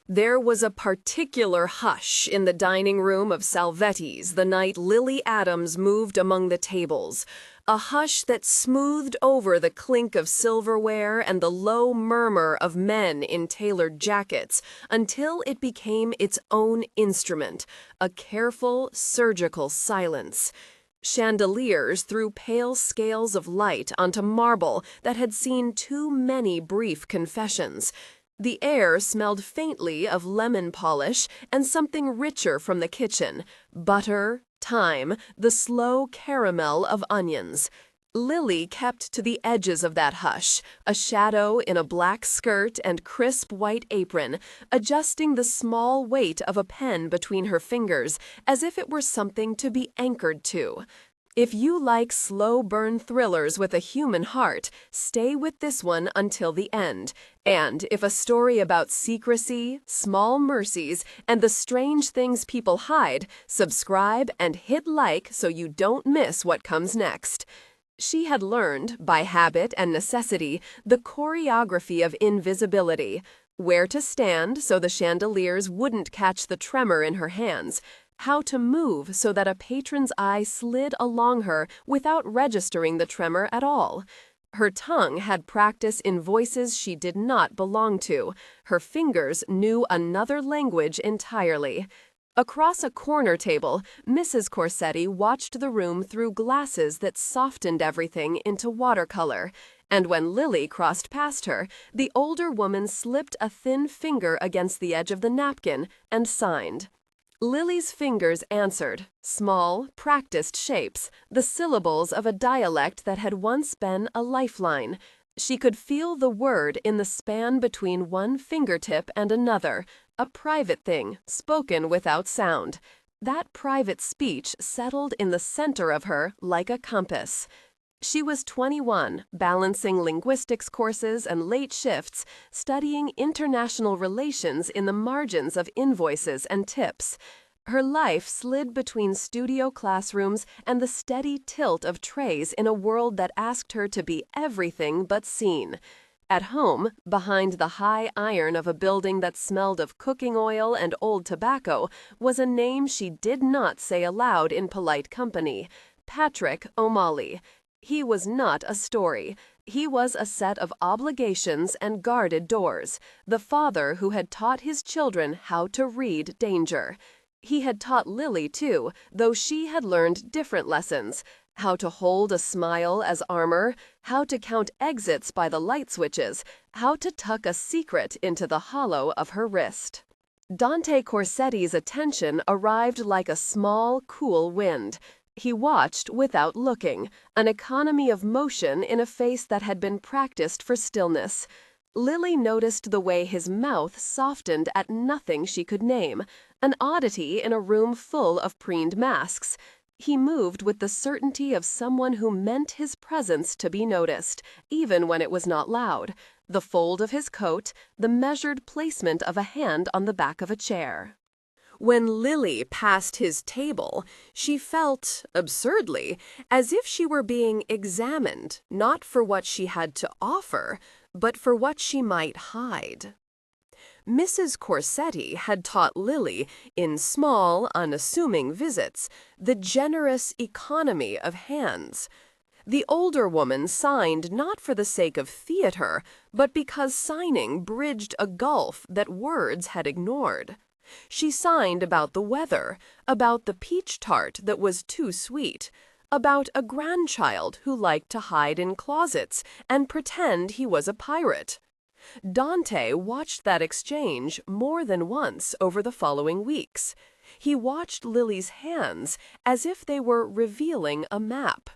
There was a particular hush in the dining room of Salvetis the night Lily Adams moved among the tables, a hush that smoothed over the clink of silverware and the low murmur of men in tailored jackets until it became its own instrument, a careful, surgical silence. Chandeliers threw pale scales of light onto marble that had seen too many brief confessions. The air smelled faintly of lemon polish and something richer from the kitchen, butter, thyme, the slow caramel of onions. Lily kept to the edges of that hush, a shadow in a black skirt and crisp white apron, adjusting the small weight of a pen between her fingers as if it were something to be anchored to. If you like slow-burn thrillers with a human heart, stay with this one until the end. And if a story about secrecy, small mercies, and the strange things people hide, subscribe and hit like so you don't miss what comes next. She had learned, by habit and necessity, the choreography of invisibility, where to stand so the chandeliers wouldn't catch the tremor in her hands, how to move so that a patron's eye slid along her without registering the tremor at all. Her tongue had practice in voices she did not belong to. Her fingers knew another language entirely. Across a corner table, Mrs. Corsetti watched the room through glasses that softened everything into watercolor, and when Lily crossed past her, the older woman slipped a thin finger against the edge of the napkin and signed. Lily's fingers answered, small, practiced shapes, the syllables of a dialect that had once been a lifeline. She could feel the word in the span between one fingertip and another, a private thing, spoken without sound. That private speech settled in the center of her like a compass. She was 21, balancing linguistics courses and late shifts, studying international relations in the margins of invoices and tips. Her life slid between studio classrooms and the steady tilt of trays in a world that asked her to be everything but seen. At home, behind the high iron of a building that smelled of cooking oil and old tobacco, was a name she did not say aloud in polite company: Patrick O'Malley. He was not a story. He was a set of obligations and guarded doors, the father who had taught his children how to read danger. He had taught Lily, too, though she had learned different lessons: how to hold a smile as armor, how to count exits by the light switches, how to tuck a secret into the hollow of her wrist. Dante Corsetti's attention arrived like a small, cool wind. He watched without looking, an economy of motion in a face that had been practiced for stillness. Lily noticed the way his mouth softened at nothing she could name, an oddity in a room full of preened masks. He moved with the certainty of someone who meant his presence to be noticed, even when it was not loud. The fold of his coat, the measured placement of a hand on the back of a chair. When Lily passed his table, she felt, absurdly, as if she were being examined, not for what she had to offer, but for what she might hide. Mrs. Corsetti had taught Lily, in small, unassuming visits, the generous economy of hands. The older woman signed not for the sake of theater, but because signing bridged a gulf that words had ignored. She signed about the weather, about the peach tart that was too sweet, about a grandchild who liked to hide in closets and pretend he was a pirate. Dante watched that exchange more than once over the following weeks. He watched Lily's hands as if they were revealing a map.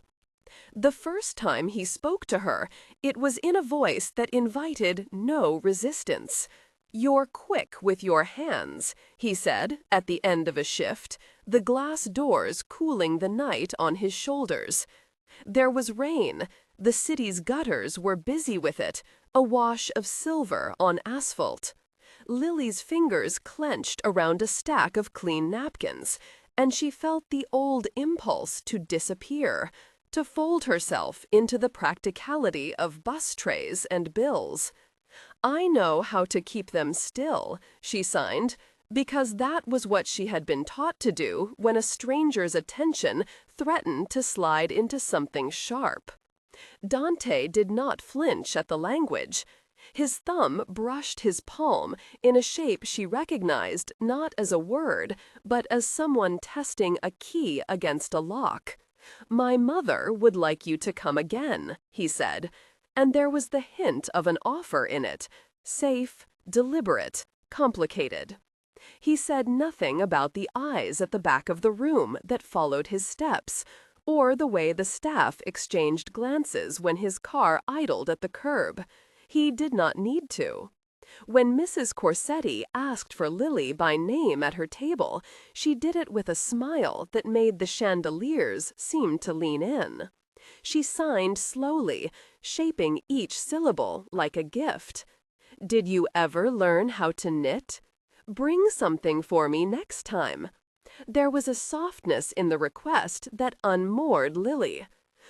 The first time he spoke to her, it was in a voice that invited no resistance. "You're quick with your hands," he said at the end of a shift, the glass doors cooling the night on his shoulders. There was rain. The city's gutters were busy with it, a wash of silver on asphalt. Lily's fingers clenched around a stack of clean napkins, and she felt the old impulse to disappear, to fold herself into the practicality of bus trays and bills. I know how to keep them still, she signed, because that was what she had been taught to do when a stranger's attention threatened to slide into something sharp. Dante did not flinch at the language. His thumb brushed his palm in a shape she recognized not as a word, but as someone testing a key against a lock. "My mother would like you to come again," he said, and there was the hint of an offer in it, safe, deliberate, complicated. He said nothing about the eyes at the back of the room that followed his steps, or the way the staff exchanged glances when his car idled at the curb. He did not need to. When Mrs. Corsetti asked for Lily by name at her table, she did it with a smile that made the chandeliers seem to lean in. She signed slowly, shaping each syllable like a gift. "Did you ever learn how to knit? Bring something for me next time." There was a softness in the request that unmoored Lily.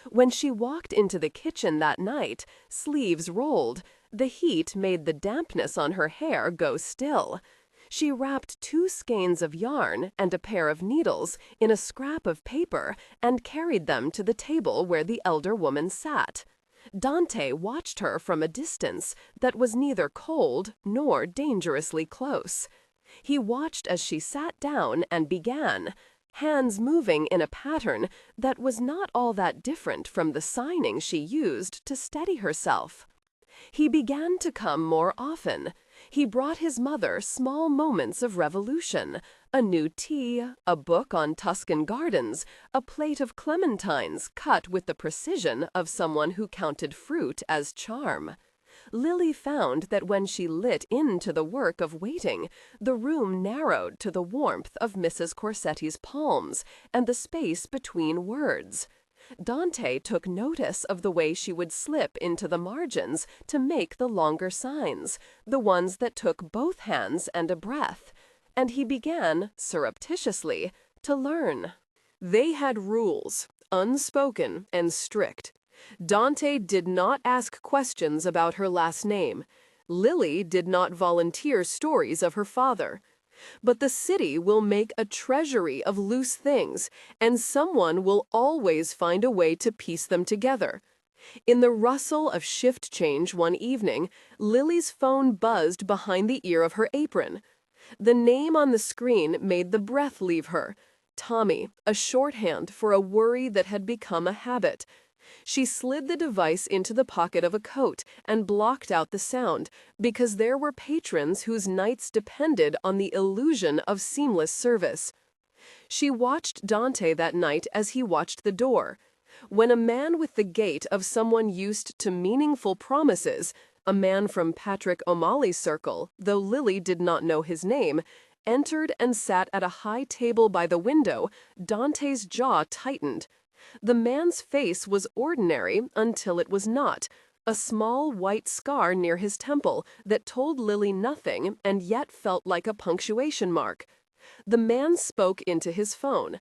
When she walked into the kitchen that night, sleeves rolled, the heat made the dampness on her hair go still. She wrapped 2 skeins of yarn and a pair of needles in a scrap of paper and carried them to the table where the elder woman sat. Dante watched her from a distance that was neither cold nor dangerously close. He watched as she sat down and began, hands moving in a pattern that was not all that different from the signing she used to steady herself. He began to come more often. He brought his mother small moments of revolution, a new tea, a book on Tuscan gardens, a plate of clementines cut with the precision of someone who counted fruit as charm. Lily found that when she lit into the work of waiting, the room narrowed to the warmth of Mrs. Corsetti's palms and the space between words. Dante took notice of the way she would slip into the margins to make the longer signs, the ones that took both hands and a breath, and he began, surreptitiously, to learn. They had rules, unspoken and strict. Dante did not ask questions about her last name. Lily did not volunteer stories of her father. But the city will make a treasury of loose things, and someone will always find a way to piece them together. In the rustle of shift change one evening, Lily's phone buzzed behind the ear of her apron. The name on the screen made the breath leave her. Tommy, a shorthand for a worry that had become a habit. She slid the device into the pocket of a coat and blocked out the sound, because there were patrons whose nights depended on the illusion of seamless service. She watched Dante that night as he watched the door. When a man with the gait of someone used to meaningful promises, a man from Patrick O'Malley's circle, though Lily did not know his name, entered and sat at a high table by the window, Dante's jaw tightened. The man's face was ordinary until it was not, a small white scar near his temple that told Lily nothing and yet felt like a punctuation mark. The man spoke into his phone.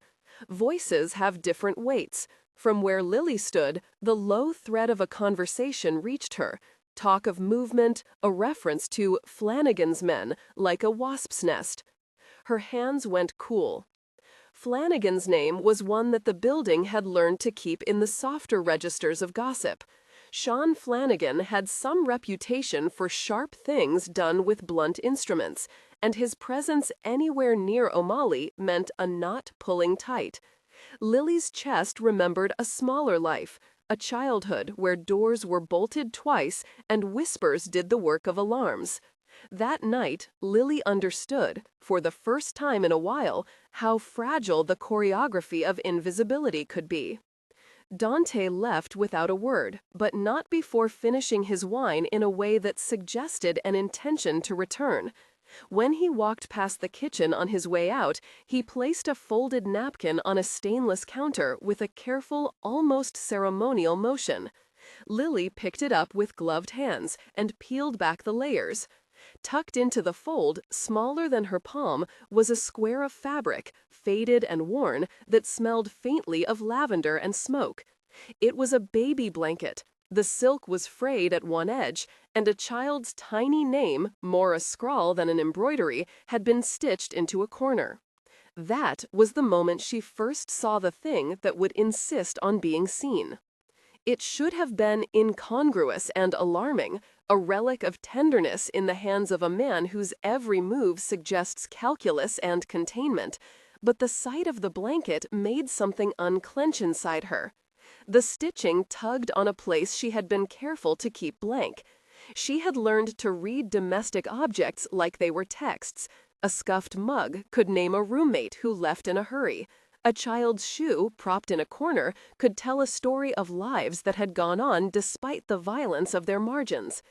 Voices have different weights. From where Lily stood, the low thread of a conversation reached her. Talk of movement, a reference to Flanagan's men, like a wasp's nest. Her hands went cool. Flanagan's name was one that the building had learned to keep in the softer registers of gossip. Sean Flanagan had some reputation for sharp things done with blunt instruments, and his presence anywhere near O'Malley meant a knot pulling tight. Lily's chest remembered a smaller life, a childhood where doors were bolted twice and whispers did the work of alarms. That night, Lily understood, for the first time in a while, how fragile the choreography of invisibility could be. Dante left without a word, but not before finishing his wine in a way that suggested an intention to return. When he walked past the kitchen on his way out, he placed a folded napkin on a stainless counter with a careful, almost ceremonial motion. Lily picked it up with gloved hands and peeled back the layers. Tucked into the fold, smaller than her palm, was a square of fabric, faded and worn, that smelled faintly of lavender and smoke. It was a baby blanket, The silk was frayed at one edge, and a child's tiny name, more a scrawl than an embroidery, had been stitched into a corner. That was the moment she first saw the thing that would insist on being seen. It should have been incongruous and alarming, a relic of tenderness in the hands of a man whose every move suggests calculus and containment, but the sight of the blanket made something unclench inside her. The stitching tugged on a place she had been careful to keep blank. She had learned to read domestic objects like they were texts. A scuffed mug could name a roommate who left in a hurry. A child's shoe, propped in a corner, could tell a story of lives that had gone on despite the violence of their margins.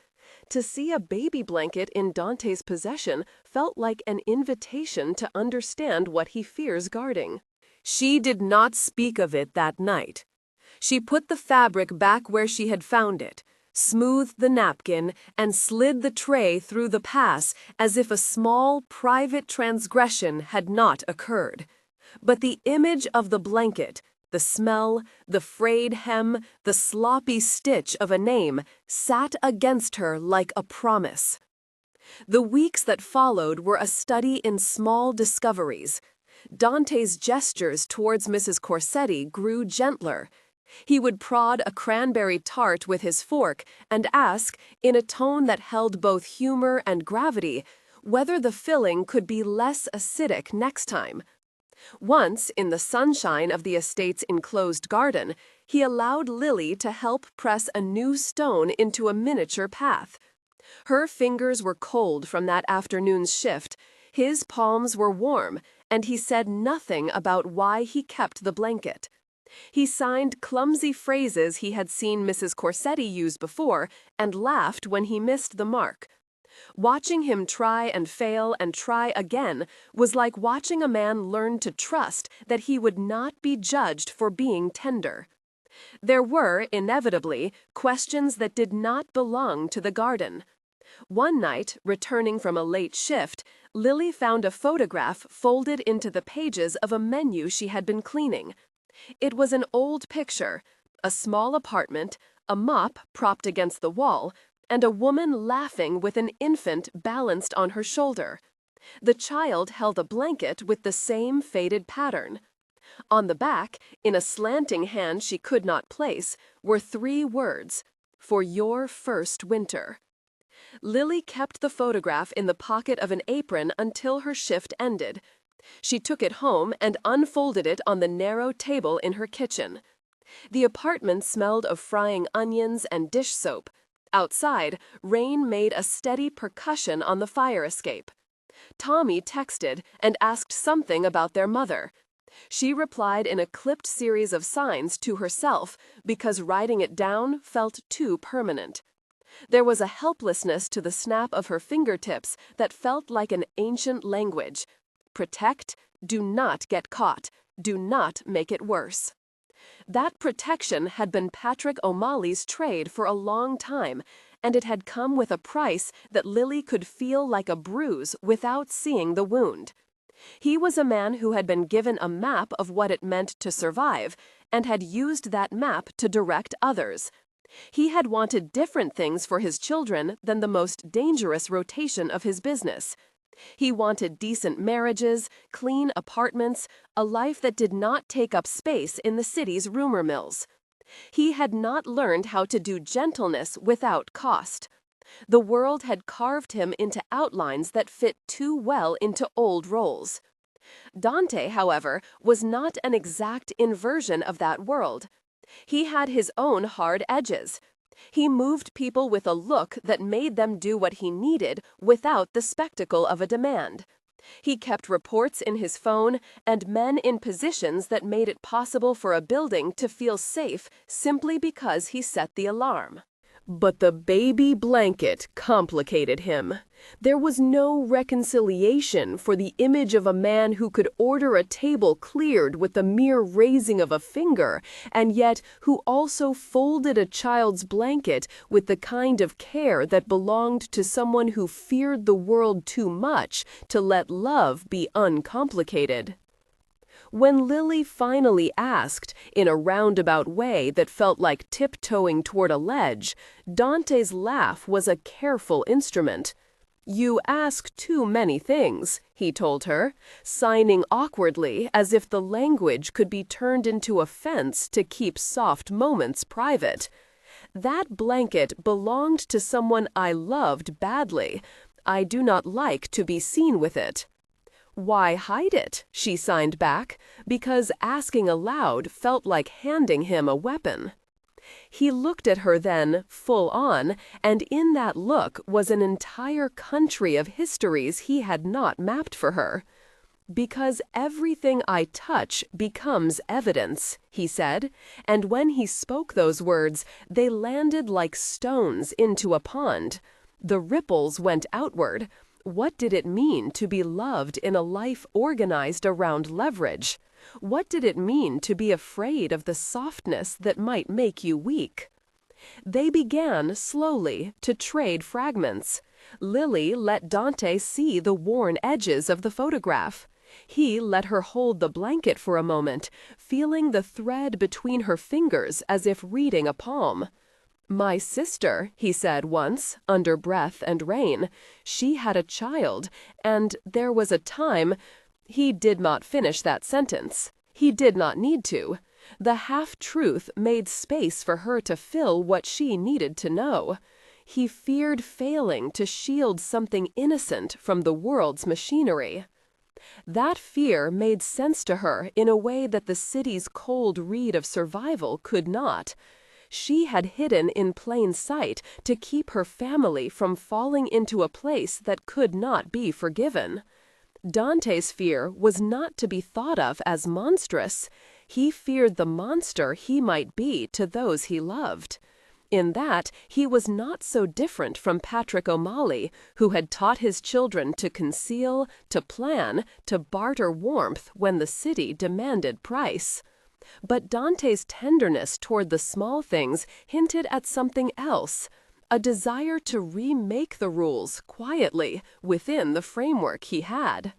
To see a baby blanket in Dante's possession felt like an invitation to understand what he fears guarding. She did not speak of it that night. She put the fabric back where she had found it, smoothed the napkin, and slid the tray through the pass as if a small, private transgression had not occurred. But the image of the blanket, the smell, the frayed hem, the sloppy stitch of a name, sat against her like a promise. The weeks that followed were a study in small discoveries. Dante's gestures towards Mrs. Corsetti grew gentler. He would prod a cranberry tart with his fork and ask, in a tone that held both humor and gravity, whether the filling could be less acidic next time. Once, in the sunshine of the estate's enclosed garden, he allowed Lily to help press a new stone into a miniature path. Her fingers were cold from that afternoon's shift, his palms were warm, and he said nothing about why he kept the blanket. He signed clumsy phrases he had seen Mrs. Corsetti use before and laughed when he missed the mark. Watching him try and fail and try again was like watching a man learn to trust that he would not be judged for being tender. There were, inevitably, questions that did not belong to the garden. One night, returning from a late shift, Lily found a photograph folded into the pages of a menu she had been cleaning. It was an old picture, a small apartment, a mop propped against the wall, and a woman laughing with an infant balanced on her shoulder. The child held a blanket with the same faded pattern. On the back, in a slanting hand she could not place, were 3 words, "For your first winter." Lily kept the photograph in the pocket of an apron until her shift ended. She took it home and unfolded it on the narrow table in her kitchen. The apartment smelled of frying onions and dish soap. Outside, rain made a steady percussion on the fire escape. Tommy texted and asked something about their mother. She replied in a clipped series of signs to herself because writing it down felt too permanent. There was a helplessness to the snap of her fingertips that felt like an ancient language. Protect, do not get caught, do not make it worse. That protection had been Patrick O'Malley's trade for a long time, and it had come with a price that Lily could feel like a bruise without seeing the wound. He was a man who had been given a map of what it meant to survive, and had used that map to direct others. He had wanted different things for his children than the most dangerous rotation of his business. He wanted decent marriages, clean apartments, a life that did not take up space in the city's rumor mills. He had not learned how to do gentleness without cost. The world had carved him into outlines that fit too well into old roles. Dante, however, was not an exact inversion of that world. He had his own hard edges. He moved people with a look that made them do what he needed without the spectacle of a demand. He kept reports in his phone and men in positions that made it possible for a building to feel safe simply because he set the alarm. But the baby blanket complicated him. There was no reconciliation for the image of a man who could order a table cleared with the mere raising of a finger, and yet who also folded a child's blanket with the kind of care that belonged to someone who feared the world too much to let love be uncomplicated. When Lily finally asked, in a roundabout way that felt like tiptoeing toward a ledge, Dante's laugh was a careful instrument. "You ask too many things," he told her, signing awkwardly as if the language could be turned into a fence to keep soft moments private. "That blanket belonged to someone I loved badly. I do not like to be seen with it." "Why hide it?" she signed back, because asking aloud felt like handing him a weapon. He looked at her then, full on, and in that look was an entire country of histories he had not mapped for her. "Because everything I touch becomes evidence," he said, and when he spoke those words, they landed like stones into a pond. The ripples went outward. What did it mean to be loved in a life organized around leverage? What did it mean to be afraid of the softness that might make you weak? They began, slowly, to trade fragments. Lily let Dante see the worn edges of the photograph. He let her hold the blanket for a moment, feeling the thread between her fingers as if reading a palm. "My sister," he said once, under breath and rain, "she had a child, and there was a time—" He did not finish that sentence. He did not need to. The half-truth made space for her to fill what she needed to know. He feared failing to shield something innocent from the world's machinery. That fear made sense to her in a way that the city's cold read of survival could not. She had hidden in plain sight to keep her family from falling into a place that could not be forgiven. Dante's fear was not to be thought of as monstrous. He feared the monster he might be to those he loved. In that, he was not so different from Patrick O'Malley, who had taught his children to conceal, to plan, to barter warmth when the city demanded price. But Dante's tenderness toward the small things hinted at something else, a desire to remake the rules quietly within the framework he had.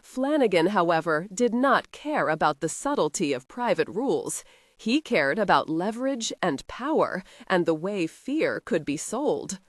Flanagan, however, did not care about the subtlety of private rules. He cared about leverage and power and the way fear could be sold.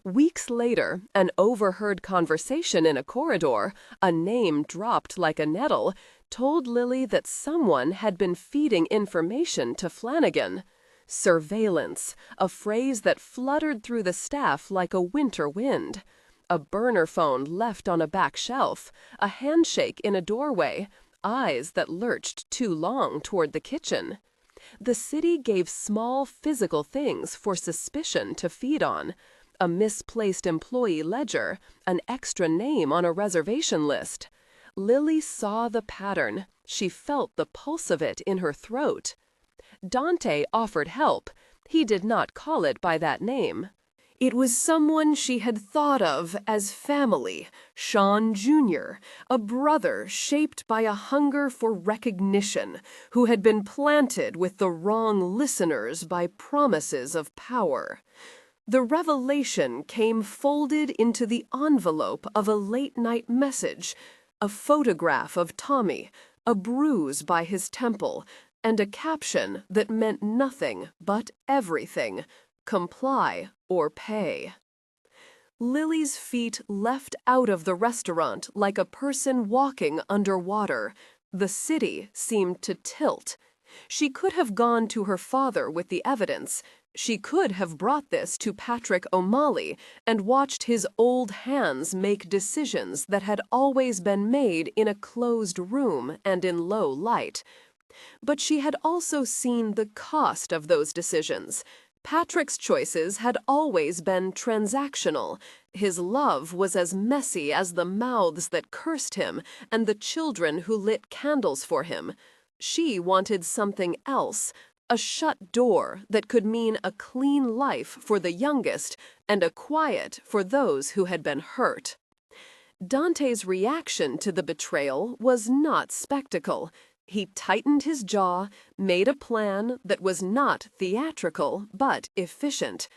Weeks later, an overheard conversation in a corridor, a name dropped like a nettle, told Lily that someone had been feeding information to Flanagan. Surveillance, a phrase that fluttered through the staff like a winter wind. A burner phone left on a back shelf, a handshake in a doorway, eyes that lurched too long toward the kitchen. The city gave small physical things for suspicion to feed on. A misplaced employee ledger, an extra name on a reservation list. Lily saw the pattern. She felt the pulse of it in her throat. Dante offered help. He did not call it by that name. It was someone she had thought of as family, Sean Jr., a brother shaped by a hunger for recognition, who had been planted with the wrong listeners by promises of power. The revelation came folded into the envelope of a late-night message, a photograph of Tommy, a bruise by his temple, and a caption that meant nothing but everything: comply or pay. Lily's feet left out of the restaurant like a person walking underwater. The city seemed to tilt. She could have gone to her father with the evidence. She could have brought this to Patrick O'Malley and watched his old hands make decisions that had always been made in a closed room and in low light. But she had also seen the cost of those decisions. Patrick's choices had always been transactional. His love was as messy as the mouths that cursed him and the children who lit candles for him. She wanted something else, a shut door that could mean a clean life for the youngest and a quiet for those who had been hurt. Dante's reaction to the betrayal was not spectacle. He tightened his jaw, made a plan that was not theatrical but efficient.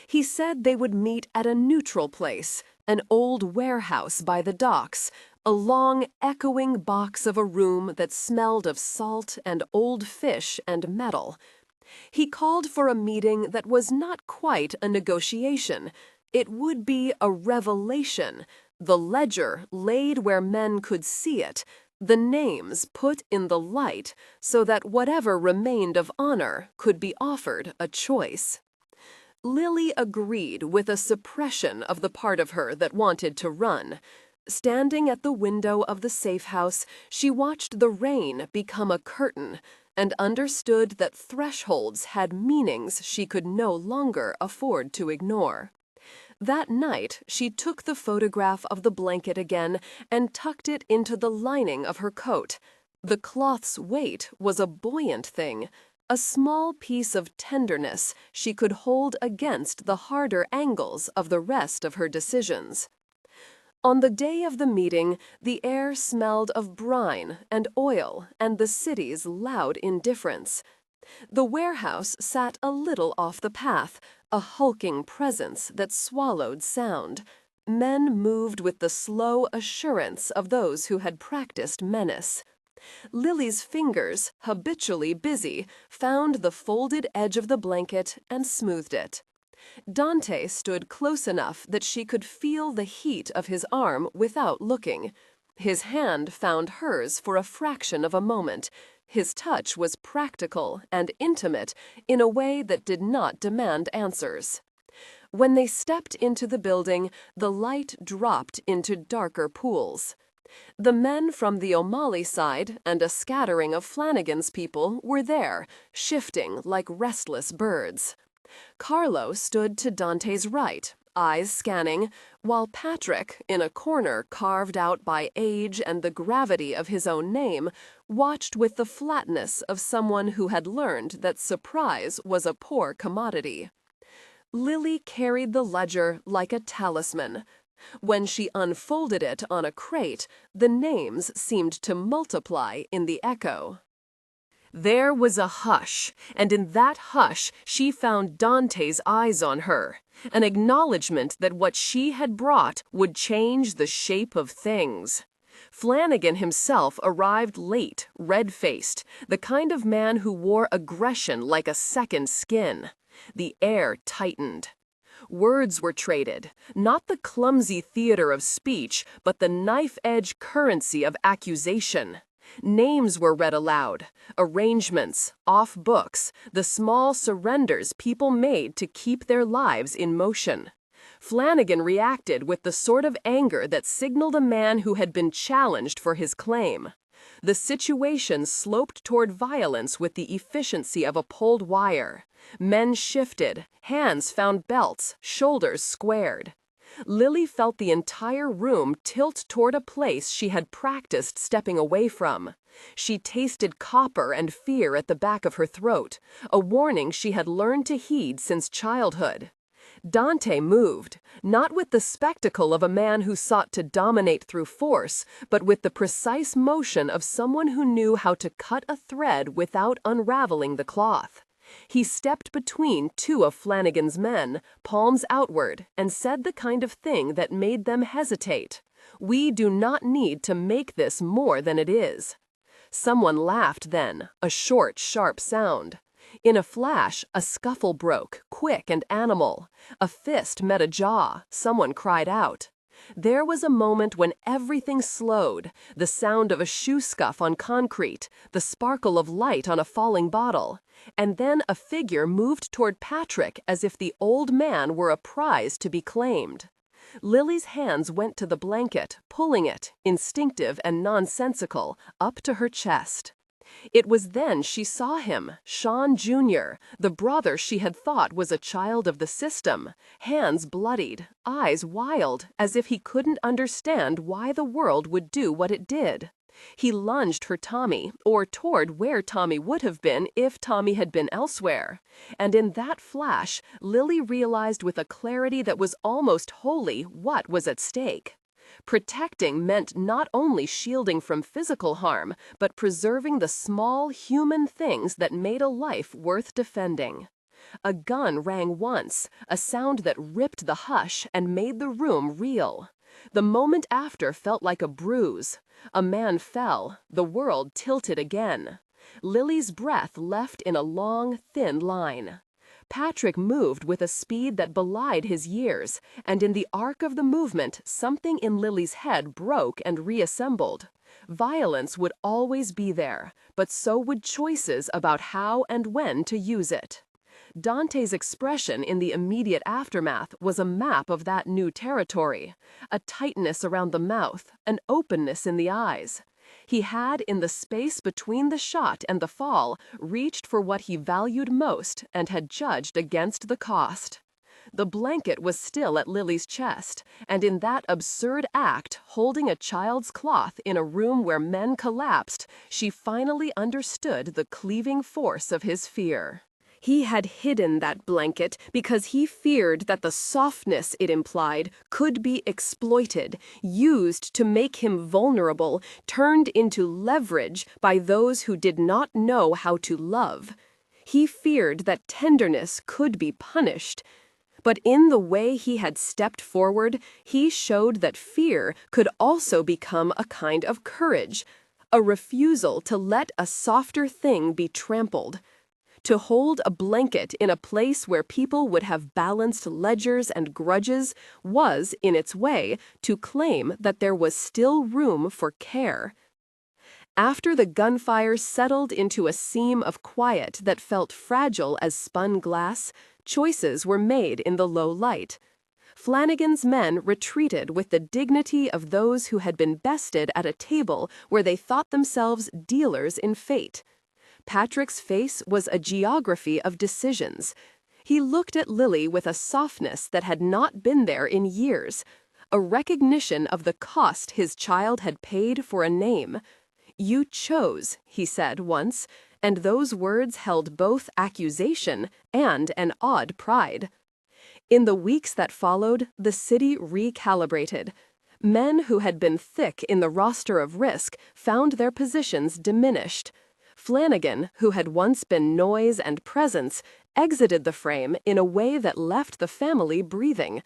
He said they would meet at a neutral place, an old warehouse by the docks, a long, echoing box of a room that smelled of salt and old fish and metal. He called for a meeting that was not quite a negotiation. It would be a revelation, the ledger laid where men could see it, the names put in the light so that whatever remained of honor could be offered a choice. Lily agreed with a suppression of the part of her that wanted to run. Standing at the window of the safe house, she watched the rain become a curtain and understood that thresholds had meanings she could no longer afford to ignore. That night, she took the photograph of the blanket again and tucked it into the lining of her coat. The cloth's weight was a buoyant thing, a small piece of tenderness she could hold against the harder angles of the rest of her decisions. On the day of the meeting, the air smelled of brine and oil and the city's loud indifference. The warehouse sat a little off the path, a hulking presence that swallowed sound. Men moved with the slow assurance of those who had practiced menace. Lily's fingers, habitually busy, found the folded edge of the blanket and smoothed it. Dante stood close enough that she could feel the heat of his arm without looking. His hand found hers for a fraction of a moment. His touch was practical and intimate in a way that did not demand answers. When they stepped into the building, the light dropped into darker pools. The men from the O'Malley side and a scattering of Flanagan's people were there, shifting like restless birds. Carlo stood to Dante's right, eyes scanning, while Patrick, in a corner carved out by age and the gravity of his own name, watched with the flatness of someone who had learned that surprise was a poor commodity. Lily carried the ledger like a talisman. When she unfolded it on a crate, the names seemed to multiply in the echo. There was a hush, and in that hush she found Dante's eyes on her, an acknowledgement that what she had brought would change the shape of things. Flanagan himself arrived late, red-faced, the kind of man who wore aggression like a second skin. The air tightened. Words were traded, not the clumsy theater of speech, but the knife-edge currency of accusation. Names were read aloud, arrangements, off books, the small surrenders people made to keep their lives in motion. Flanagan reacted with the sort of anger that signaled a man who had been challenged for his claim. The situation sloped toward violence with the efficiency of a pulled wire. Men shifted, hands found belts, shoulders squared. Lily felt the entire room tilt toward a place she had practiced stepping away from. She tasted copper and fear at the back of her throat, a warning she had learned to heed since childhood. Dante moved, not with the spectacle of a man who sought to dominate through force, but with the precise motion of someone who knew how to cut a thread without unraveling the cloth. He stepped between two of Flanagan's men, palms outward, and said the kind of thing that made them hesitate. "We do not need to make this more than it is." Someone laughed then, a short, sharp sound. In a flash, a scuffle broke, quick and animal. A fist met a jaw. Someone cried out. There was a moment when everything slowed, the sound of a shoe scuff on concrete, the sparkle of light on a falling bottle. And then a figure moved toward Patrick as if the old man were a prize to be claimed. Lily's hands went to the blanket, pulling it, instinctive and nonsensical, up to her chest. It was then she saw him, Sean Jr., the brother she had thought was a child of the system, hands bloodied, eyes wild, as if he couldn't understand why the world would do what it did. He lunged for Tommy, or toward where Tommy would have been if Tommy had been elsewhere. And in that flash, Lily realized with a clarity that was almost holy what was at stake. Protecting meant not only shielding from physical harm, but preserving the small human things that made a life worth defending. A gun rang once, a sound that ripped the hush and made the room reel. The moment after felt like a bruise. A man fell, the world tilted again. Lily's breath left in a long, thin line. Patrick moved with a speed that belied his years, and in the arc of the movement, something in Lily's head broke and reassembled. Violence would always be there, but so would choices about how and when to use it. Dante's expression in the immediate aftermath was a map of that new territory, a tightness around the mouth, an openness in the eyes. He had, in the space between the shot and the fall, reached for what he valued most and had judged against the cost. The blanket was still at Lily's chest, and in that absurd act, holding a child's cloth in a room where men collapsed, she finally understood the cleaving force of his fear. He had hidden that blanket because he feared that the softness it implied could be exploited, used to make him vulnerable, turned into leverage by those who did not know how to love. He feared that tenderness could be punished. But in the way he had stepped forward, he showed that fear could also become a kind of courage, a refusal to let a softer thing be trampled. To hold a blanket in a place where people would have balanced ledgers and grudges was, in its way, to claim that there was still room for care. After the gunfire settled into a seam of quiet that felt fragile as spun glass, choices were made in the low light. Flanagan's men retreated with the dignity of those who had been bested at a table where they thought themselves dealers in fate. Patrick's face was a geography of decisions. He looked at Lily with a softness that had not been there in years, a recognition of the cost his child had paid for a name. "You chose," he said once, and those words held both accusation and an odd pride. In the weeks that followed, the city recalibrated. Men who had been thick in the roster of risk found their positions diminished. Flanagan, who had once been noise and presence, exited the frame in a way that left the family breathing.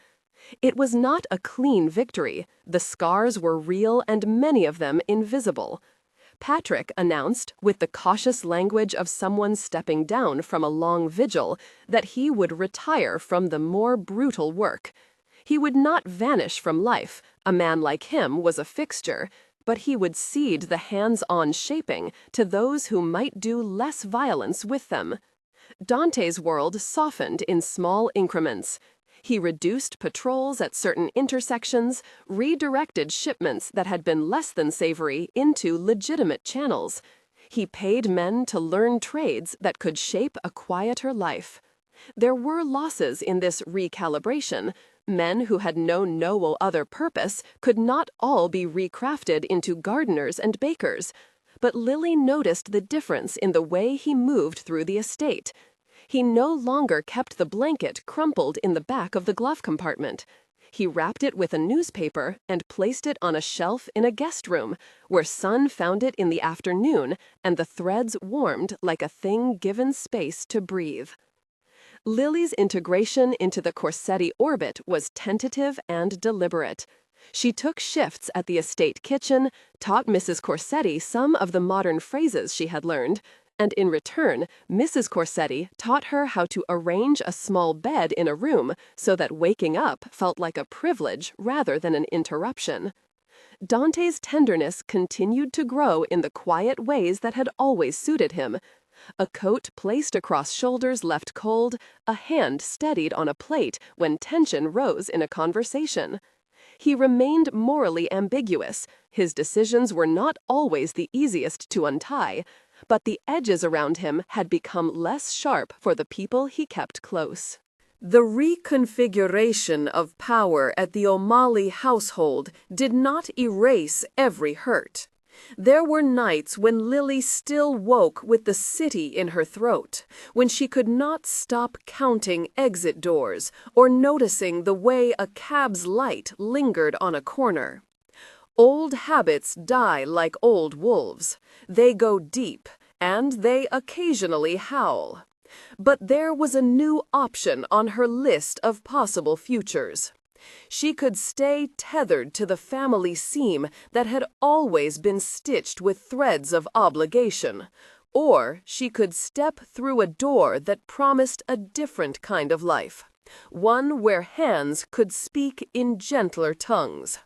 It was not a clean victory. The scars were real and many of them invisible. Patrick announced, with the cautious language of someone stepping down from a long vigil, that he would retire from the more brutal work. He would not vanish from life. A man like him was a fixture. But he would cede the hands-on shaping to those who might do less violence with them. Dante's world softened in small increments. He reduced patrols at certain intersections, redirected shipments that had been less than savory into legitimate channels. He paid men to learn trades that could shape a quieter life. There were losses in this recalibration. Men who had known no other purpose could not all be recrafted into gardeners and bakers. But Lily noticed the difference in the way he moved through the estate. He no longer kept the blanket crumpled in the back of the glove compartment. He wrapped it with a newspaper and placed it on a shelf in a guest room, where sun found it in the afternoon and the threads warmed like a thing given space to breathe. Lily's integration into the Corsetti orbit was tentative and deliberate. She took shifts at the estate kitchen, taught Mrs. Corsetti some of the modern phrases she had learned, and in return, Mrs. Corsetti taught her how to arrange a small bed in a room so that waking up felt like a privilege rather than an interruption. Dante's tenderness continued to grow in the quiet ways that had always suited him. A coat placed across shoulders left cold, a hand steadied on a plate when tension rose in a conversation. He remained morally ambiguous. His decisions were not always the easiest to untie, but the edges around him had become less sharp for the people he kept close. The reconfiguration of power at the O'Malley household did not erase every hurt. There were nights when Lily still woke with the city in her throat, when she could not stop counting exit doors or noticing the way a cab's light lingered on a corner. Old habits die like old wolves. They go deep, and they occasionally howl. But there was a new option on her list of possible futures. She could stay tethered to the family seam that had always been stitched with threads of obligation, or she could step through a door that promised a different kind of life, one where hands could speak in gentler tongues.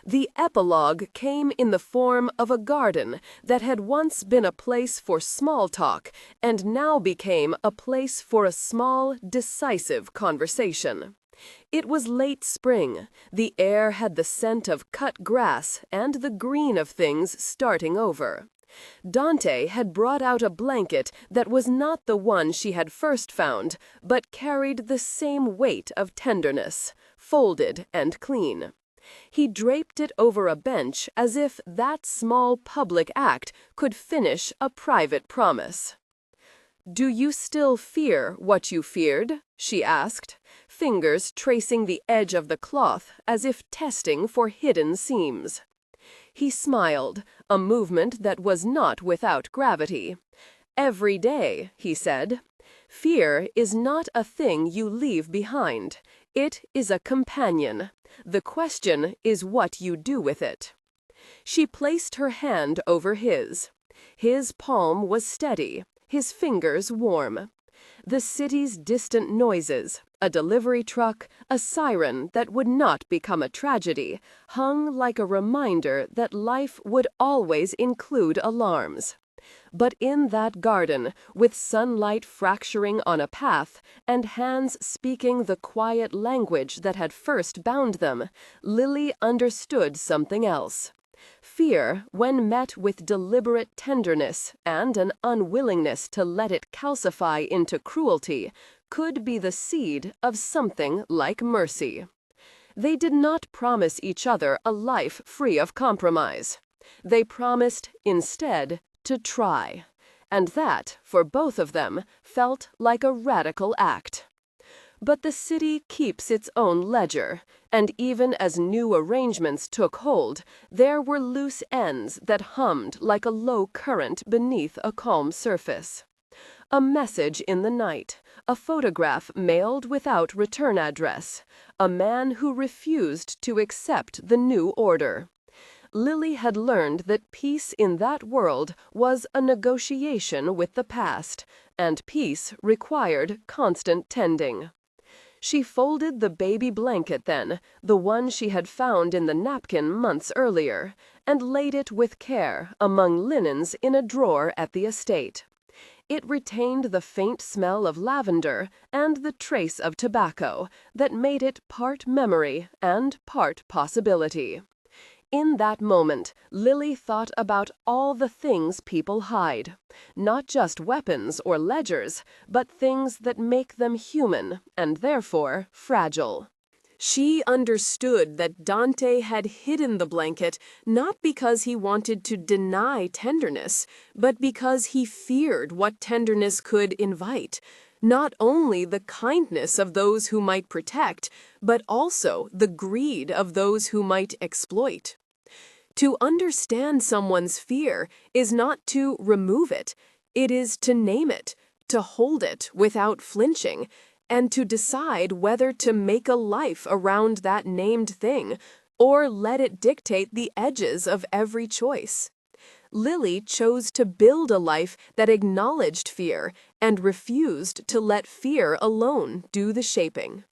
The epilogue came in the form of a garden that had once been a place for small talk and now became a place for a small, decisive conversation. It was late spring. The air had the scent of cut grass and the green of things starting over. Dante had brought out a blanket that was not the one she had first found, but carried the same weight of tenderness, folded and clean. He draped it over a bench as if that small public act could finish a private promise. "Do you still fear what you feared?" she asked, fingers tracing the edge of the cloth as if testing for hidden seams. He smiled, a movement that was not without gravity. "Every day," he said. "Fear is not a thing you leave behind. It is a companion. The question is what you do with it." She placed her hand over his. His palm was steady, his fingers warm. The city's distant noises, a delivery truck, a siren that would not become a tragedy, hung like a reminder that life would always include alarms. But in that garden, with sunlight fracturing on a path, and hands speaking the quiet language that had first bound them, Lily understood something else. Fear, when met with deliberate tenderness and an unwillingness to let it calcify into cruelty, could be the seed of something like mercy. They did not promise each other a life free of compromise. They promised, instead, to try, and that, for both of them, felt like a radical act. But the city keeps its own ledger, and even as new arrangements took hold, there were loose ends that hummed like a low current beneath a calm surface. A message in the night, a photograph mailed without return address, a man who refused to accept the new order. Lily had learned that peace in that world was a negotiation with the past, and peace required constant tending. She folded the baby blanket then, the one she had found in the napkin months earlier, and laid it with care among linens in a drawer at the estate. It retained the faint smell of lavender and the trace of tobacco that made it part memory and part possibility. In that moment, Lily thought about all the things people hide, not just weapons or ledgers, but things that make them human and therefore fragile. She understood that Dante had hidden the blanket not because he wanted to deny tenderness, but because he feared what tenderness could invite. Not only the kindness of those who might protect, but also the greed of those who might exploit. To understand someone's fear is not to remove it, it is to name it, to hold it without flinching, and to decide whether to make a life around that named thing, or let it dictate the edges of every choice. Lily chose to build a life that acknowledged fear and refused to let fear alone do the shaping.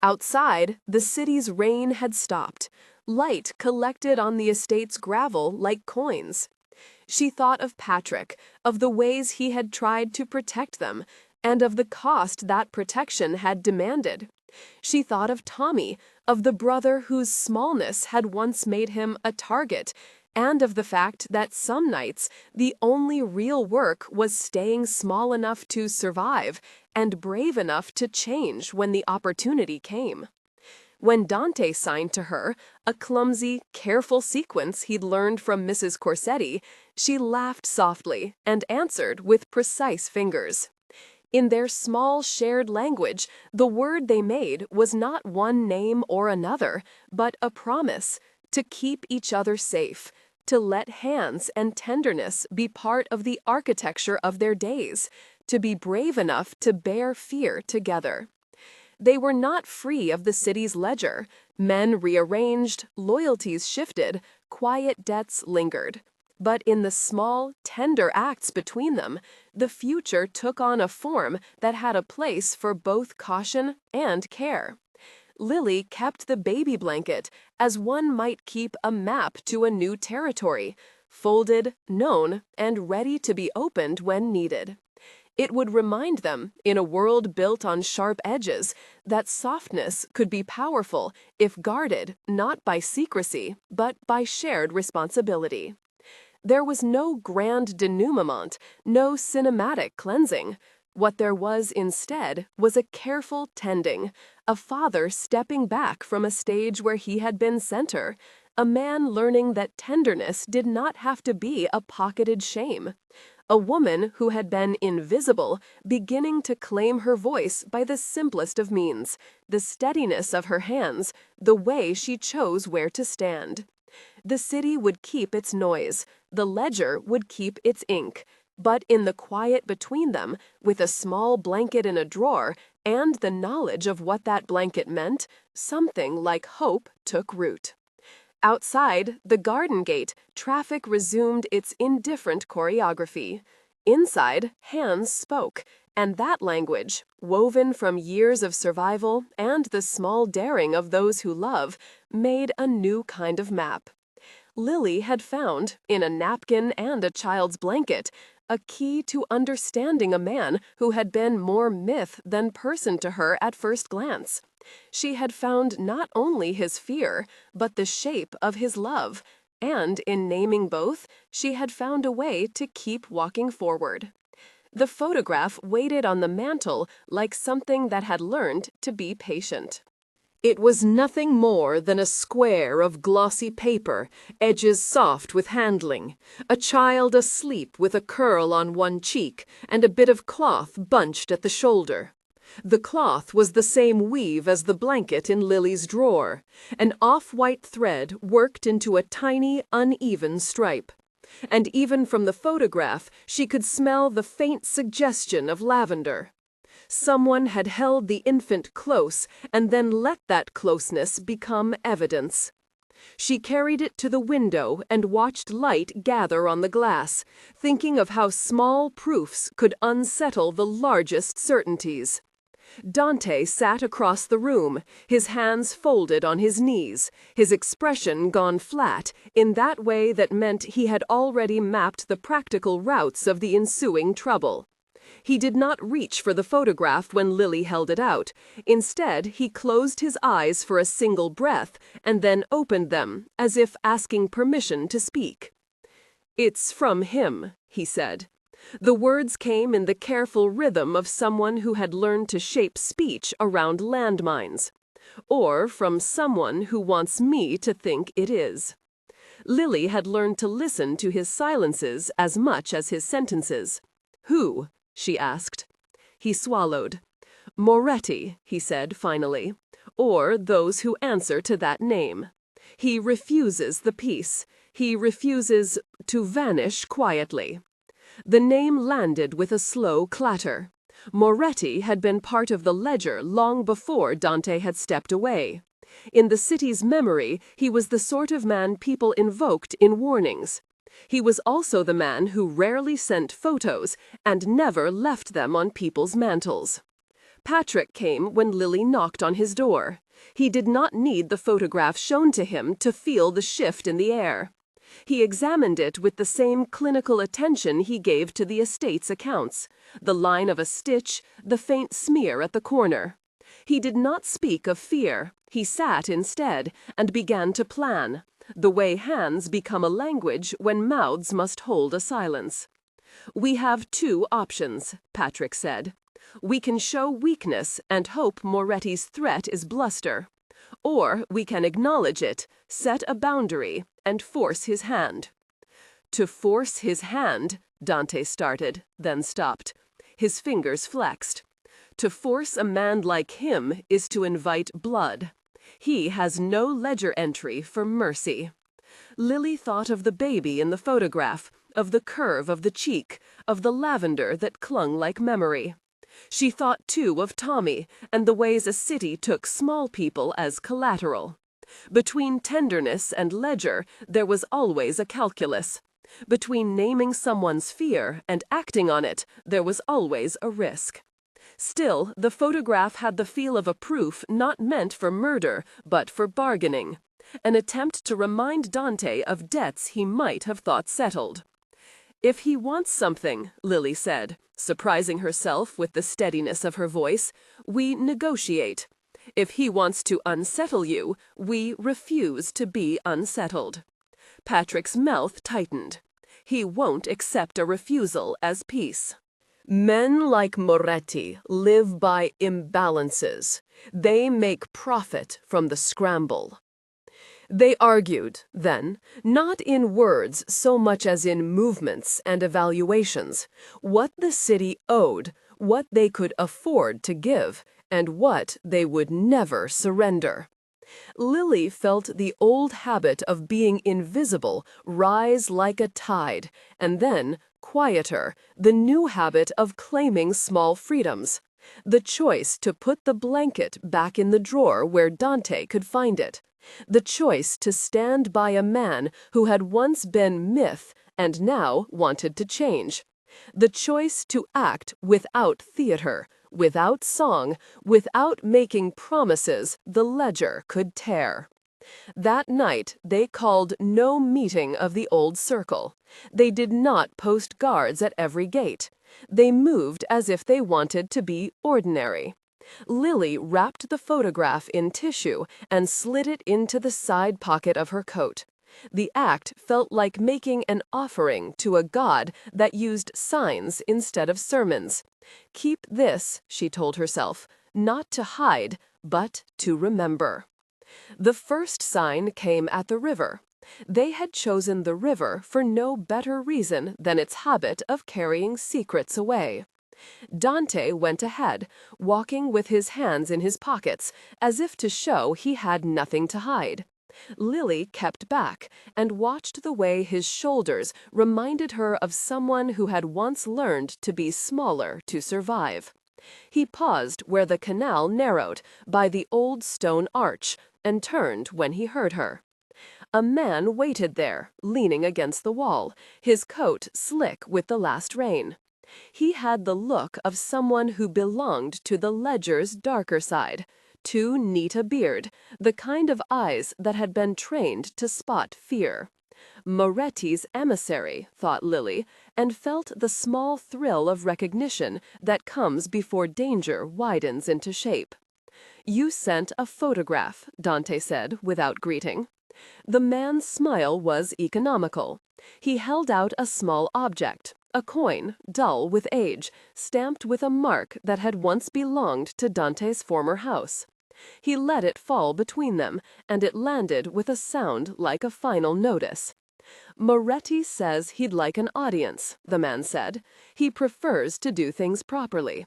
Outside, the city's rain had stopped. Light collected on the estate's gravel like coins. She thought of Patrick, of the ways he had tried to protect them, and of the cost that protection had demanded. She thought of Tommy, of the brother whose smallness had once made him a target, and of the fact that some nights the only real work was staying small enough to survive and brave enough to change when the opportunity came. When Dante signed to her, a clumsy, careful sequence he'd learned from Mrs. Corsetti, she laughed softly and answered with precise fingers. In their small shared language, the word they made was not one name or another, but a promise to keep each other safe, to let hands and tenderness be part of the architecture of their days, to be brave enough to bear fear together. They were not free of the city's ledger. Men rearranged, loyalties shifted, quiet debts lingered. But in the small, tender acts between them, the future took on a form that had a place for both caution and care. Lily kept the baby blanket as one might keep a map to a new territory, folded, known, and ready to be opened when needed. It would remind them, in a world built on sharp edges, that softness could be powerful if guarded not by secrecy, but by shared responsibility. There was no grand denouement, no cinematic cleansing. What there was instead was a careful tending, a father stepping back from a stage where he had been center, a man learning that tenderness did not have to be a pocketed shame, a woman who had been invisible beginning to claim her voice by the simplest of means, the steadiness of her hands, the way she chose where to stand. The city would keep its noise, the ledger would keep its ink, but in the quiet between them, with a small blanket in a drawer and the knowledge of what that blanket meant, something like hope took root. Outside the garden gate, traffic resumed its indifferent choreography. Inside, hands spoke, and that language, woven from years of survival and the small daring of those who love, made a new kind of map. Lily had found, in a napkin and a child's blanket, a key to understanding a man who had been more myth than person to her at first glance. She had found not only his fear, but the shape of his love, and in naming both, she had found a way to keep walking forward. The photograph waited on the mantel like something that had learned to be patient. It was nothing more than a square of glossy paper, edges soft with handling, a child asleep with a curl on one cheek and a bit of cloth bunched at the shoulder. The cloth was the same weave as the blanket in Lily's drawer, an off-white thread worked into a tiny, uneven stripe. And even from the photograph, she could smell the faint suggestion of lavender. Someone had held the infant close and then let that closeness become evidence. She carried it to the window and watched light gather on the glass, thinking of how small proofs could unsettle the largest certainties. Dante sat across the room, his hands folded on his knees, his expression gone flat in that way that meant he had already mapped the practical routes of the ensuing trouble. He did not reach for the photograph when Lily held it out. Instead, he closed his eyes for a single breath and then opened them, as if asking permission to speak. "It's from him," he said. The words came in the careful rhythm of someone who had learned to shape speech around landmines. Or from someone who wants me to think it is. Lily had learned to listen to his silences as much as his sentences. "Who?" she asked. He swallowed. "Moretti," he said finally, "or those who answer to that name. He refuses the peace. He refuses to vanish quietly." The name landed with a slow clatter. Moretti had been part of the ledger long before Dante had stepped away. In the city's memory, he was the sort of man people invoked in warnings. He was also the man who rarely sent photos and never left them on people's mantels. Patrick came when Lily knocked on his door. He did not need the photograph shown to him to feel the shift in the air. He examined it with the same clinical attention he gave to the estate's accounts, the line of a stitch, the faint smear at the corner. He did not speak of fear. He sat instead and began to plan, the way hands become a language when mouths must hold a silence. "We have two options," Patrick said. "We can show weakness and hope Moretti's threat is bluster. Or we can acknowledge it, set a boundary, and force his hand." "To force his hand," Dante started, then stopped. His fingers flexed. "To force a man like him is to invite blood. He has no ledger entry for mercy." Lily thought of the baby in the photograph, of the curve of the cheek, of the lavender that clung like memory. She thought, too, of Tommy and the ways a city took small people as collateral. Between tenderness and ledger, there was always a calculus. Between naming someone's fear and acting on it, there was always a risk. Still, the photograph had the feel of a proof not meant for murder, but for bargaining. An attempt to remind Dante of debts he might have thought settled. "If he wants something," Lily said, surprising herself with the steadiness of her voice, "we negotiate. If he wants to unsettle you, we refuse to be unsettled." Patrick's mouth tightened. He won't accept a refusal as peace. Men like Moretti live by imbalances. They make profit from the scramble. They argued, then, not in words so much as in movements and evaluations, what the city owed, what they could afford to give, and what they would never surrender. Lily felt the old habit of being invisible rise like a tide, and then, quieter, the new habit of claiming small freedoms. The choice to put the blanket back in the drawer where Dante could find it. The choice to stand by a man who had once been myth and now wanted to change. The choice to act without theater, without song, without making promises the ledger could tear. That night they called no meeting of the old circle. They did not post guards at every gate. They moved as if they wanted to be ordinary. Lily wrapped the photograph in tissue and slid it into the side pocket of her coat. The act felt like making an offering to a god that used signs instead of sermons. Keep this, she told herself, not to hide, but to remember. The first sign came at the river. They had chosen the river for no better reason than its habit of carrying secrets away. Dante went ahead, walking with his hands in his pockets, as if to show he had nothing to hide. Lily kept back and watched the way his shoulders reminded her of someone who had once learned to be smaller to survive. He paused where the canal narrowed, by the old stone arch, and turned when he heard her. A man waited there, leaning against the wall, his coat slick with the last rain. He had the look of someone who belonged to the ledger's darker side. Too neat a beard, the kind of eyes that had been trained to spot fear. Moretti's emissary, thought Lily, and felt the small thrill of recognition that comes before danger widens into shape. "You sent a photograph," Dante said without greeting. The man's smile was economical. He held out a small object, a coin, dull with age, stamped with a mark that had once belonged to Dante's former house. He let it fall between them, and it landed with a sound like a final notice. "Moretti says he'd like an audience," the man said. "He prefers to do things properly."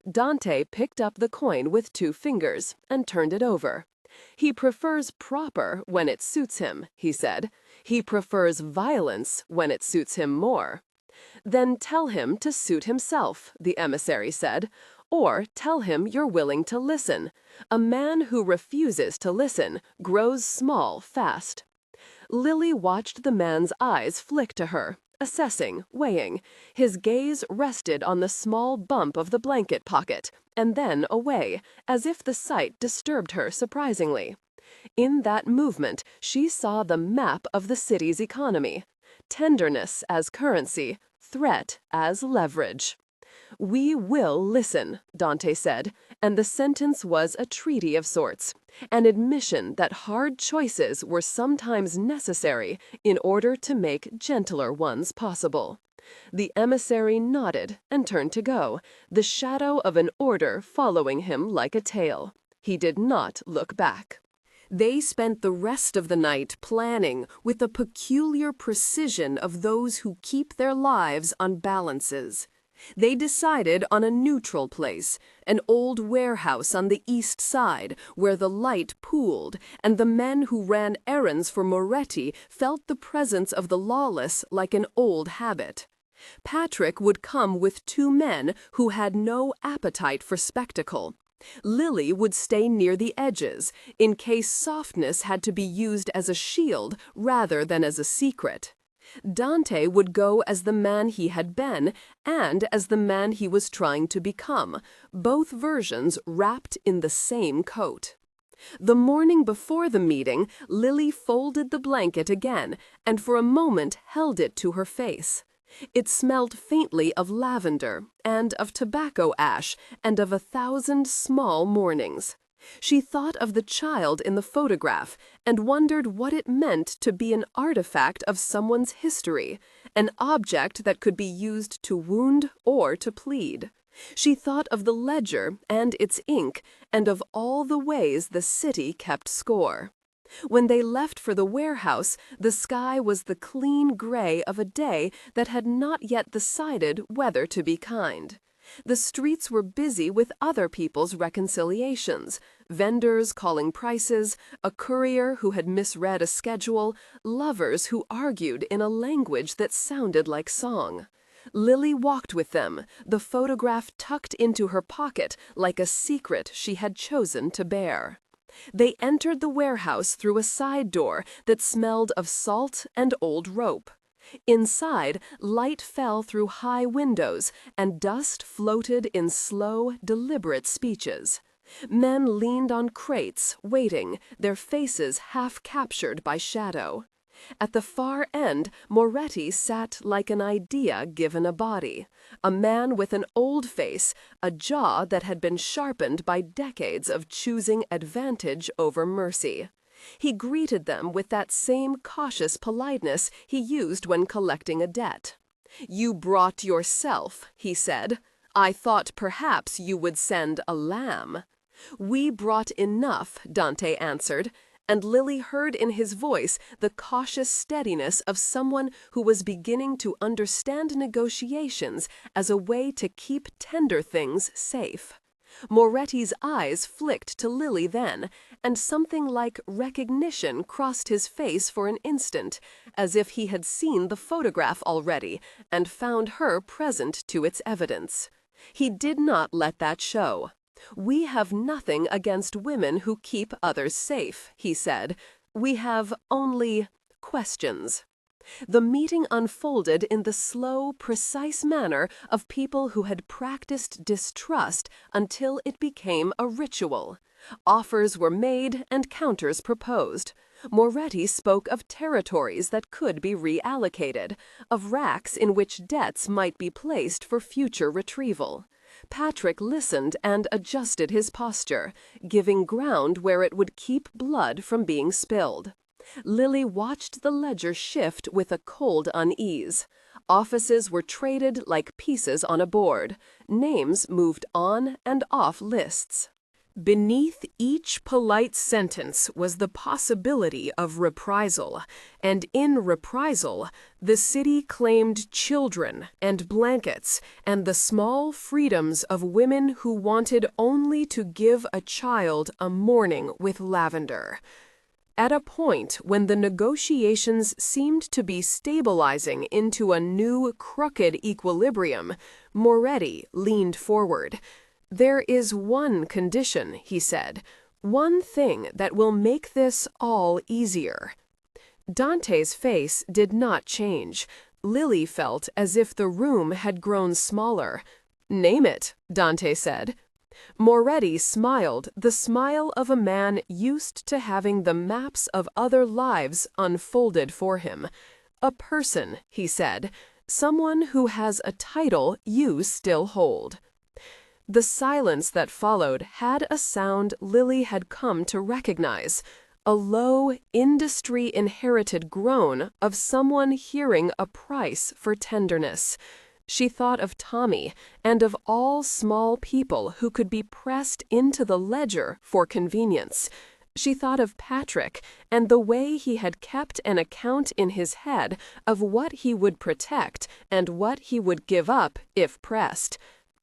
Dante picked up the coin with 2 fingers and turned it over. "He prefers proper when it suits him," he said. "He prefers violence when it suits him more." "Then tell him to suit himself," the emissary said. "Or tell him you're willing to listen. A man who refuses to listen grows small fast." Lily watched the man's eyes flick to her, assessing, weighing. His gaze rested on the small bump of the blanket pocket, and then away, as if the sight disturbed her surprisingly. In that movement, she saw the map of the city's economy. Tenderness as currency, threat as leverage. "We will listen," Dante said, and the sentence was a treaty of sorts, an admission that hard choices were sometimes necessary in order to make gentler ones possible. The emissary nodded and turned to go, the shadow of an order following him like a tail. He did not look back. They spent the rest of the night planning with the peculiar precision of those who keep their lives on balances. They decided on a neutral place, an old warehouse on the east side where the light pooled, and the men who ran errands for Moretti felt the presence of the lawless like an old habit. Patrick would come with two men who had no appetite for spectacle. Lily would stay near the edges, in case softness had to be used as a shield rather than as a secret. Dante would go as the man he had been and as the man he was trying to become, both versions wrapped in the same coat. The morning before the meeting, Lily folded the blanket again and for a moment held it to her face. It smelled faintly of lavender and of tobacco ash and of 1,000 small mornings. She thought of the child in the photograph and wondered what it meant to be an artifact of someone's history, an object that could be used to wound or to plead. She thought of the ledger and its ink and of all the ways the city kept score. When they left for the warehouse, the sky was the clean gray of a day that had not yet decided whether to be kind. The streets were busy with other people's reconciliations, vendors calling prices, a courier who had misread a schedule, lovers who argued in a language that sounded like song. Lily walked with them, the photograph tucked into her pocket like a secret she had chosen to bear. They entered the warehouse through a side door that smelled of salt and old rope. Inside, light fell through high windows, and dust floated in slow, deliberate speeches. Men leaned on crates, waiting, their faces half captured by shadow. At the far end, Moretti sat like an idea given a body, a man with an old face, a jaw that had been sharpened by decades of choosing advantage over mercy. He greeted them with that same cautious politeness he used when collecting a debt. "You brought yourself," he said. "I thought perhaps you would send a lamb." "We brought enough," Dante answered, and Lily heard in his voice the cautious steadiness of someone who was beginning to understand negotiations as a way to keep tender things safe. Moretti's eyes flicked to Lily then, and something like recognition crossed his face for an instant, as if he had seen the photograph already and found her present to its evidence. He did not let that show. "We have nothing against women who keep others safe," he said. "We have only questions." The meeting unfolded in the slow, precise manner of people who had practiced distrust until it became a ritual. Offers were made and counters proposed. Moretti spoke of territories that could be reallocated, of racks in which debts might be placed for future retrieval. Patrick listened and adjusted his posture, giving ground where it would keep blood from being spilled. Lily watched the ledger shift with a cold unease. Offices were traded like pieces on a board. Names moved on and off lists. Beneath each polite sentence was the possibility of reprisal, and in reprisal, the city claimed children and blankets and the small freedoms of women who wanted only to give a child a morning with lavender. At a point when the negotiations seemed to be stabilizing into a new crooked equilibrium, Moretti leaned forward. "There is one condition," he said, "one thing that will make this all easier." Dante's face did not change. Lily felt as if the room had grown smaller. "Name it," Dante said. Moretti smiled, the smile of a man used to having the maps of other lives unfolded for him. "A person," he said, "someone who has a title you still hold." The silence that followed had a sound Lily had come to recognize, a low, industry-inherited groan of someone hearing a price for tenderness. She thought of Tommy and of all small people who could be pressed into the ledger for convenience. She thought of Patrick and the way he had kept an account in his head of what he would protect and what he would give up if pressed.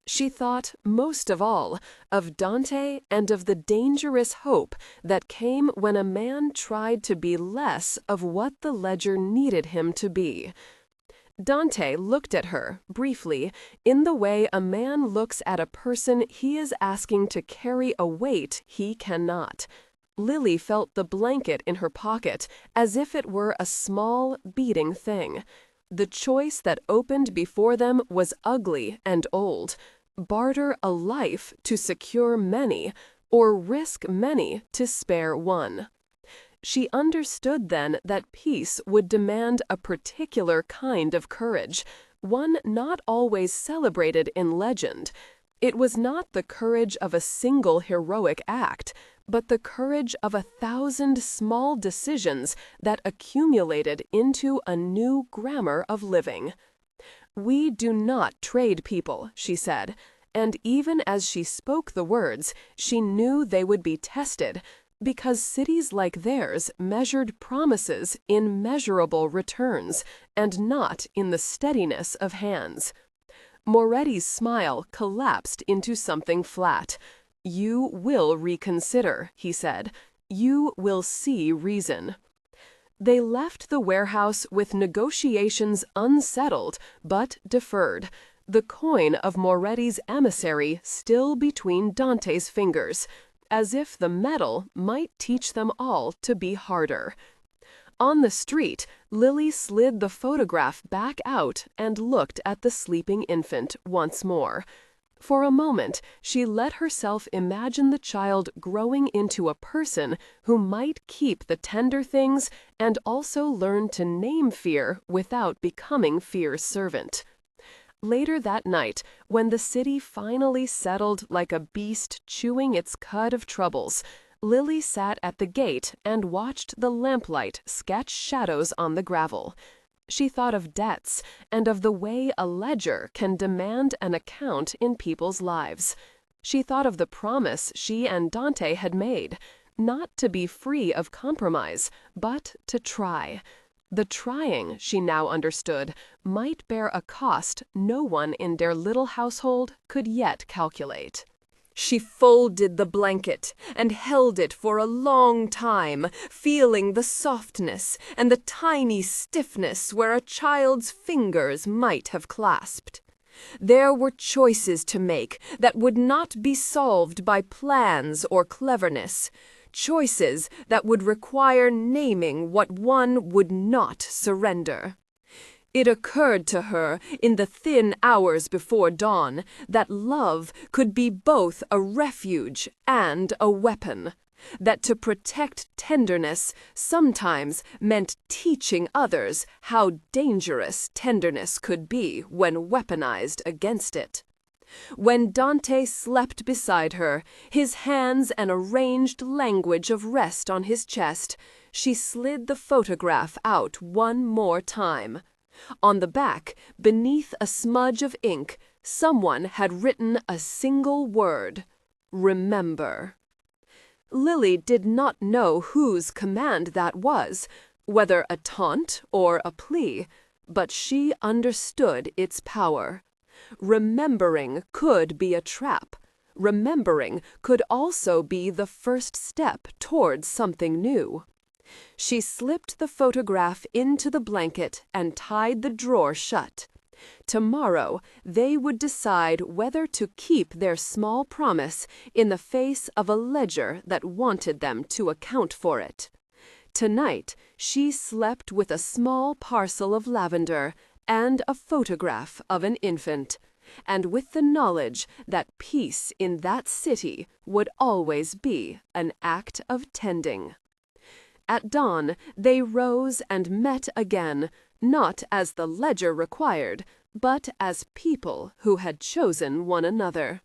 She thought, most of all, of Dante and of the dangerous hope that came when a man tried to be less of what the ledger needed him to be. Dante looked at her, briefly, in the way a man looks at a person he is asking to carry a weight he cannot. Lily felt the blanket in her pocket as if it were a small, beating thing. The choice that opened before them was ugly and old. Barter a life to secure many, or risk many to spare one. She understood then that peace would demand a particular kind of courage, one not always celebrated in legend. It was not the courage of a single heroic act, but the courage of 1,000 small decisions that accumulated into a new grammar of living. "We do not trade people," she said, and even as she spoke the words, she knew they would be tested, because cities like theirs measured promises in measurable returns, and not in the steadiness of hands. Moretti's smile collapsed into something flat. "You will reconsider," he said. "You will see reason." They left the warehouse with negotiations unsettled but deferred, the coin of Moretti's emissary still between Dante's fingers, as if the metal might teach them all to be harder. On the street, Lily slid the photograph back out and looked at the sleeping infant once more. For a moment, she let herself imagine the child growing into a person who might keep the tender things and also learn to name fear without becoming fear's servant. Later that night, when the city finally settled like a beast chewing its cud of troubles, Lily sat at the gate and watched the lamplight sketch shadows on the gravel. She thought of debts and of the way a ledger can demand an account in people's lives. She thought of the promise she and Dante had made, not to be free of compromise, but to try. The trying, she now understood, might bear a cost no one in their little household could yet calculate. She folded the blanket and held it for a long time, feeling the softness and the tiny stiffness where a child's fingers might have clasped. There were choices to make that would not be solved by plans or cleverness, choices that would require naming what one would not surrender. It occurred to her in the thin hours before dawn that love could be both a refuge and a weapon, that to protect tenderness sometimes meant teaching others how dangerous tenderness could be when weaponized against it. When Dante slept beside her, his hands an arranged language of rest on his chest, she slid the photograph out one more time. On the back, beneath a smudge of ink, someone had written a single word: "Remember." Lily did not know whose command that was, whether a taunt or a plea, but she understood its power. Remembering could be a trap. Remembering could also be the first step towards something new. She slipped the photograph into the blanket and tied the drawer shut. Tomorrow they would decide whether to keep their small promise in the face of a ledger that wanted them to account for it. Tonight she slept with a small parcel of lavender and a photograph of an infant, and with the knowledge that peace in that city would always be an act of tending. At dawn, they rose and met again, not as the ledger required, but as people who had chosen one another.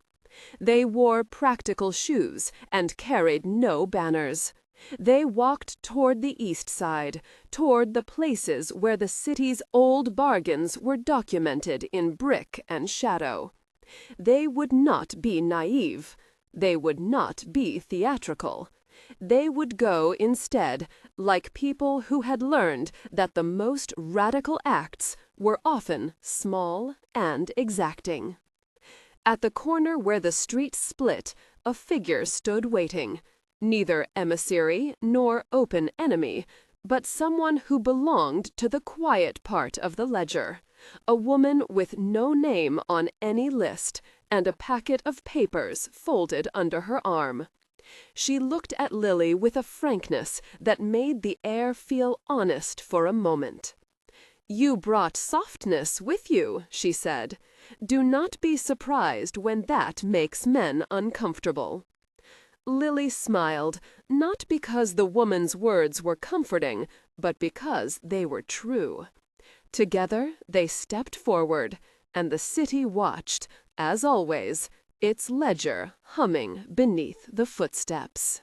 They wore practical shoes and carried no banners. They walked toward the east side, toward the places where the city's old bargains were documented in brick and shadow. They would not be naive. They would not be theatrical. They would go instead like people who had learned that the most radical acts were often small and exacting. At the corner where the street split, a figure stood waiting, neither emissary nor open enemy, but someone who belonged to the quiet part of the ledger, A woman with no name on any list and a packet of papers folded under her arm. She looked at Lily with a frankness that made the air feel honest for a moment. "You brought softness with you," she said. "Do not be surprised when that makes men uncomfortable." Lily smiled, not because the woman's words were comforting, but because they were true. Together they stepped forward, and the city watched, as always, its ledger humming beneath the footsteps.